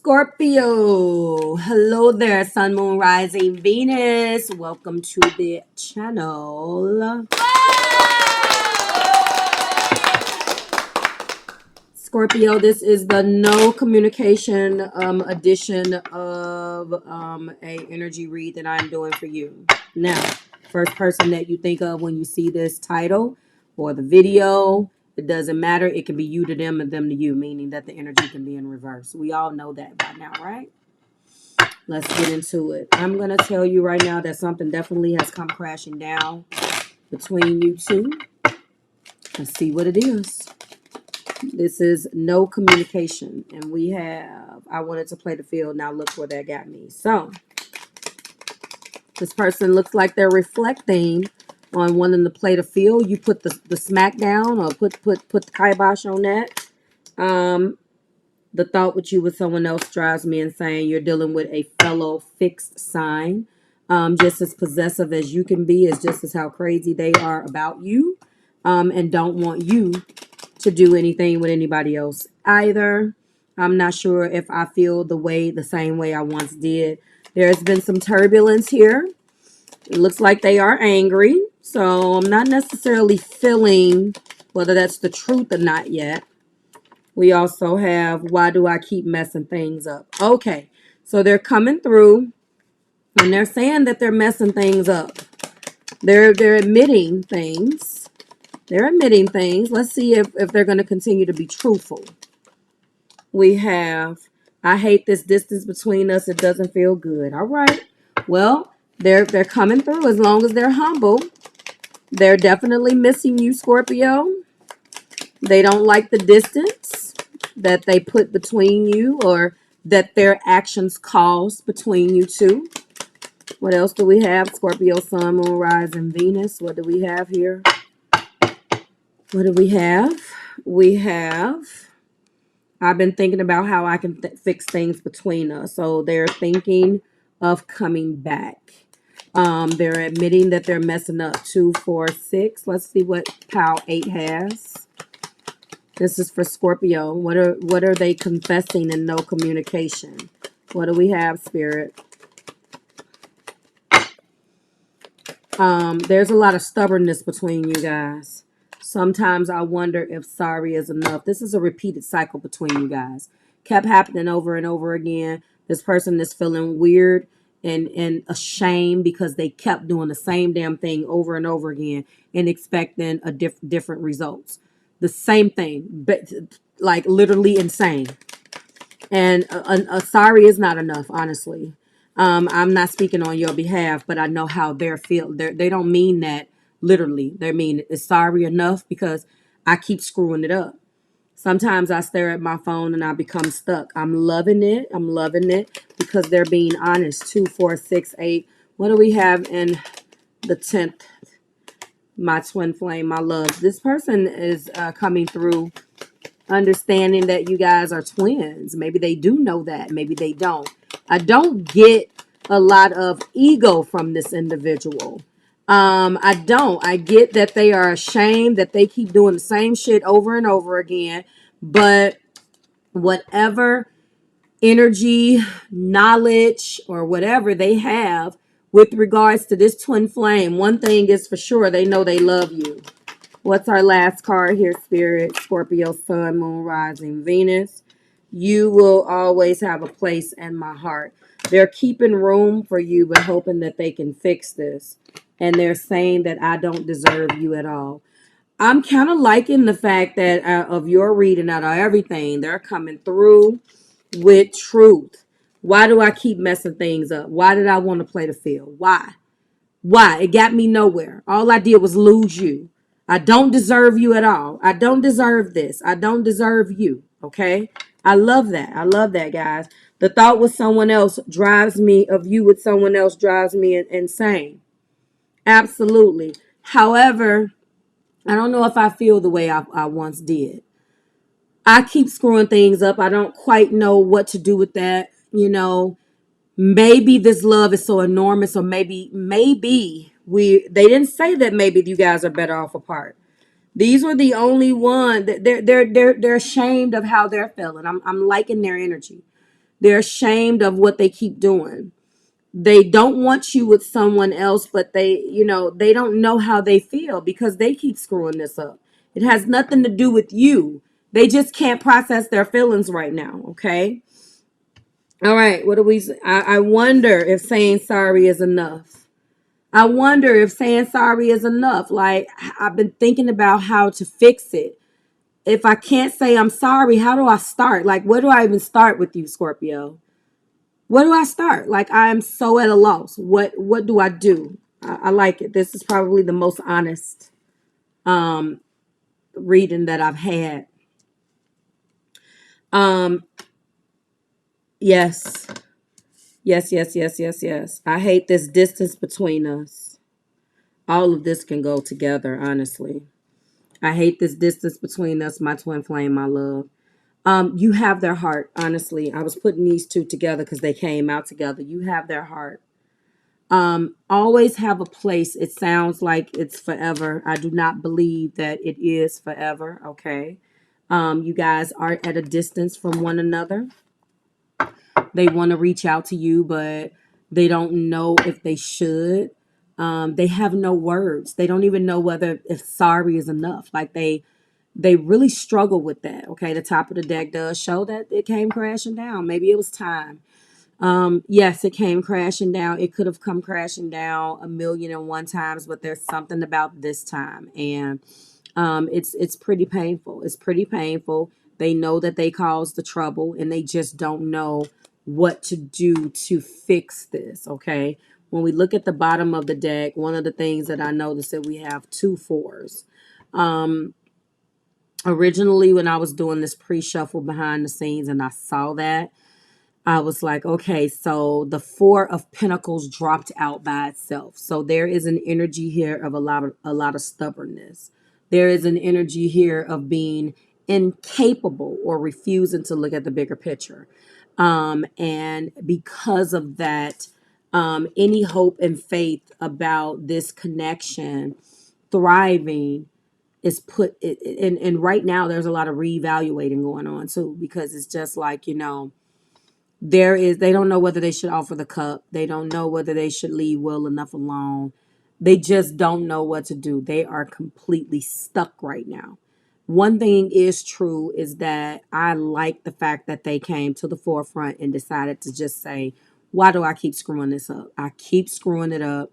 Scorpio, hello there, Sun, Moon, Rising, Venus. Welcome to the channel. Scorpio, this is the no communication edition of a energy read that I'm doing for you. Now, first person that you think of when you see this title or the video, it doesn't matter. It can be you to them and them to you, meaning that the energy can be in reverse. We all know that by now, right? Let's get into it. I'm going to tell you right now that something definitely has come crashing down between you two. Let's see what it is. This is no communication. And we have, I wanted to play the field. Now look where that got me. So, this person looks like they're reflecting on wanting to play the field. You put the smack down or put the kibosh on that. The thought with you with someone else drives me insane. You're dealing with a fellow fixed sign. Just as possessive as you can be is just as how crazy they are about you. And don't want you to do anything with anybody else either. I'm not sure if I feel the same way I once did. There's been some turbulence here. It looks like they are angry. So I'm not necessarily feeling whether that's the truth or not yet. We also have, why do I keep messing things up? Okay, so they're coming through and they're saying that they're messing things up. They're admitting things. They're admitting things. Let's see if they're going to continue to be truthful. We have, I hate this distance between us. It doesn't feel good. All right. Well, they're coming through as long as they're humble. They're definitely missing you, Scorpio. They don't like the distance that they put between you or that their actions cause between you two. What else do we have? Scorpio, Sun, Moon, Rising, Venus. What do we have here? What do we have? We have, I've been thinking about how I can fix things between us. So they're thinking of coming back. They're admitting that they're messing up. 2, 4, 6. Let's see what pile 8 has. This is for Scorpio. What are they confessing in no communication? What do we have, Spirit? There's a lot of stubbornness between you guys. Sometimes I wonder if sorry is enough. This is a repeated cycle between you guys. Kept happening over and over again. This person is feeling weird and ashamed because they kept doing the same damn thing over and over again and expecting a different results. The same thing, but like literally insane. And a sorry is not enough, honestly. I'm not speaking on your behalf, but I know how they're feeling. They don't mean that literally. They mean, is sorry enough because I keep screwing it up. Sometimes I stare at my phone and I become stuck. I'm loving it. I'm loving it because they're being honest. 2, 4, 6, 8. What do we have in the 10th? My twin flame, my love. This person is coming through understanding that you guys are twins. Maybe they do know that. Maybe they don't. I don't get a lot of ego from this individual. I don't. I get that they are ashamed that they keep doing the same shit over and over again. But whatever energy, knowledge, or whatever they have with regards to this twin flame, one thing is for sure, they know they love you. What's our last card here, Spirit? Scorpio, Sun, Moon, Rising, Venus. You will always have a place in my heart. They're keeping room for you, but hoping that they can fix this. And they're saying that I don't deserve you at all. I'm kind of liking the fact that of your reading out of everything, they're coming through with truth. Why do I keep messing things up? Why did I want to play the field? Why? Why? It got me nowhere. All I did was lose you. I don't deserve you at all. I don't deserve this. I don't deserve you. Okay? I love that. I love that, guys. The thought with someone else drives me, of you with someone else drives me insane. Absolutely. However, I don't know if I feel the way I once did. I keep screwing things up. I don't quite know what to do with that. You know, maybe this love is so enormous, or maybe they didn't say that maybe you guys are better off apart. These were the only one that they're ashamed of how they're feeling. I'm liking their energy. They're ashamed of what they keep doing. They don't want you with someone else, but they don't know how they feel because they keep screwing this up. It has nothing to do with you. They just can't process their feelings right now. Okay. All right. What do we? I wonder if saying sorry is enough. I wonder if saying sorry is enough. Like, I've been thinking about how to fix it. If I can't say I'm sorry, how do I start? Like, where do I even start with you, Scorpio? Where do I start? Like, I'm so at a loss. What do I do? I like it. This is probably the most honest reading that I've had. Um, yes. Yes, yes, yes, yes, yes. I hate this distance between us. All of this can go together, honestly. I hate this distance between us, my twin flame, my love. You have their heart, honestly. I was putting these two together because they came out together. You have their heart. Always have a place. It sounds like it's forever. I do not believe that it is forever. Okay. You guys are at a distance from one another. They want to reach out to you, but they don't know if they should. They have no words. They don't even know whether if sorry is enough. Like they really struggle with that. Okay. The top of the deck does show that it came crashing down. Maybe it was time. Yes, it came crashing down. It could have come crashing down 1,000,001 times, but there's something about this time, and it's pretty painful. It's pretty painful. They know that they caused the trouble, and they just don't know what to do to fix this. Okay, when we look at the bottom of the deck, one of the things that I noticed that we have two fours. Originally, when I was doing this pre-shuffle behind the scenes, and I saw that. I was like, okay, so the Four of Pentacles dropped out by itself. So there is an energy here of a lot of stubbornness. There is an energy here of being incapable or refusing to look at the bigger picture. And because of that, any hope and faith about this connection thriving is put and right now there's a lot of reevaluating going on too, because it's just like, they don't know whether they should offer the cup. They don't know whether they should leave well enough alone. They just don't know what to do. They are completely stuck right now. One thing is true is that I like the fact that they came to the forefront and decided to just say, why do I keep screwing this up? I keep screwing it up.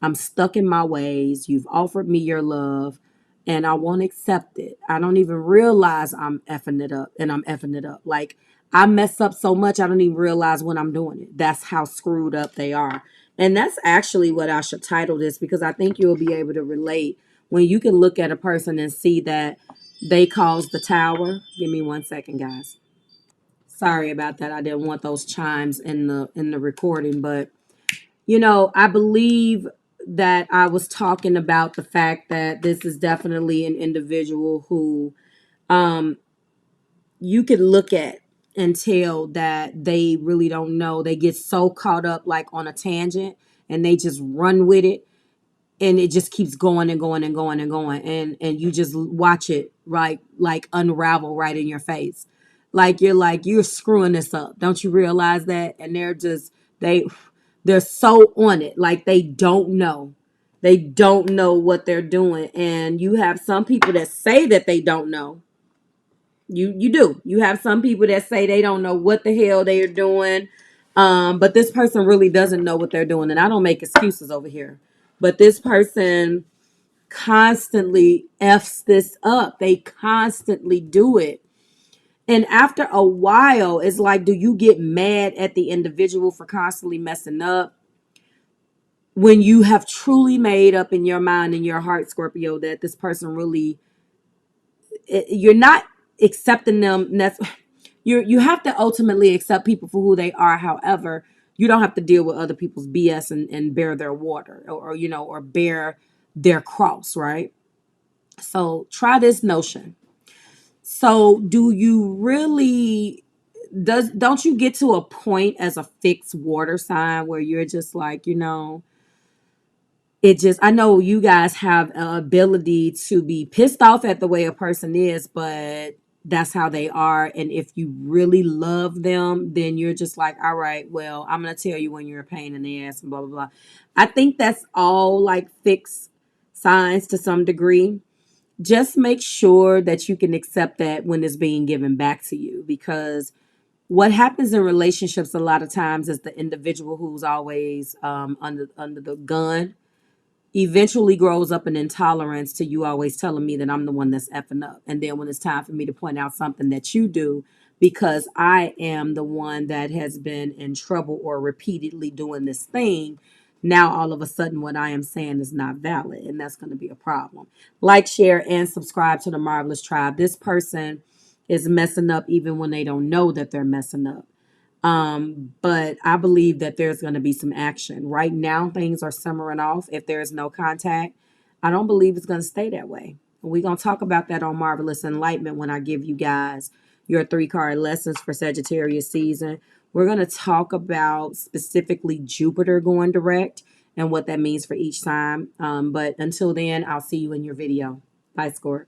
I'm stuck in my ways. You've offered me your love and I won't accept it. I don't even realize I'm effing it up and I'm effing it up. Like, I mess up so much I don't even realize when I'm doing it. That's how screwed up they are. And that's actually what I should title this, because I think you'll be able to relate when you can look at a person and see that they caused the tower. Give me 1 second, guys. Sorry about that. I didn't want those chimes in the recording, but I believe that I was talking about the fact that this is definitely an individual who you could look at and tell that they really don't know. They get so caught up like on a tangent and they just run with it, and it just keeps going and going and going and going, and you just watch it right, like unravel right in your face. Like you're screwing this up. Don't you realize that? And they're so on it, like they don't know. They don't know what they're doing. And you have some people that say that they don't know. You do. You have some people that say they don't know what the hell they are doing. But this person really doesn't know what they're doing. And I don't make excuses over here. But this person constantly F's this up. They constantly do it. And after a while, it's like, do you get mad at the individual for constantly messing up when you have truly made up in your mind and your heart, Scorpio, that this person really, you're not accepting them? You have to ultimately accept people for who they are. However, you don't have to deal with other people's BS and bear their water, or bear their cross, right? So try this notion. So do you really, don't you get to a point as a fixed water sign where you're just like, I know you guys have an ability to be pissed off at the way a person is, but that's how they are. And if you really love them, then you're just like, all right, well, I'm going to tell you when you're a pain in the ass and blah, blah, blah. I think that's all like fixed signs to some degree. Just make sure that you can accept that when it's being given back to you, because what happens in relationships a lot of times is the individual who's always under the gun eventually grows up an intolerance to you always telling me that I'm the one that's effing up. And then when it's time for me to point out something that you do, because I am the one that has been in trouble or repeatedly doing this thing, now all of a sudden what I am saying is not valid. And that's going to be a problem. Like, share, and subscribe to the Marvelous Tribe. This person is messing up even when they don't know that they're messing up. But I believe that there's going to be some action. Right now, things are simmering off. If there is no contact, I don't believe it's going to stay that way. We're going to talk about that on Marvelous Enlightenment when I give you guys your 3-card lessons for Sagittarius season. We're going to talk about specifically Jupiter going direct and what that means for each sign. But until then, I'll see you in your video. Bye, Scorp.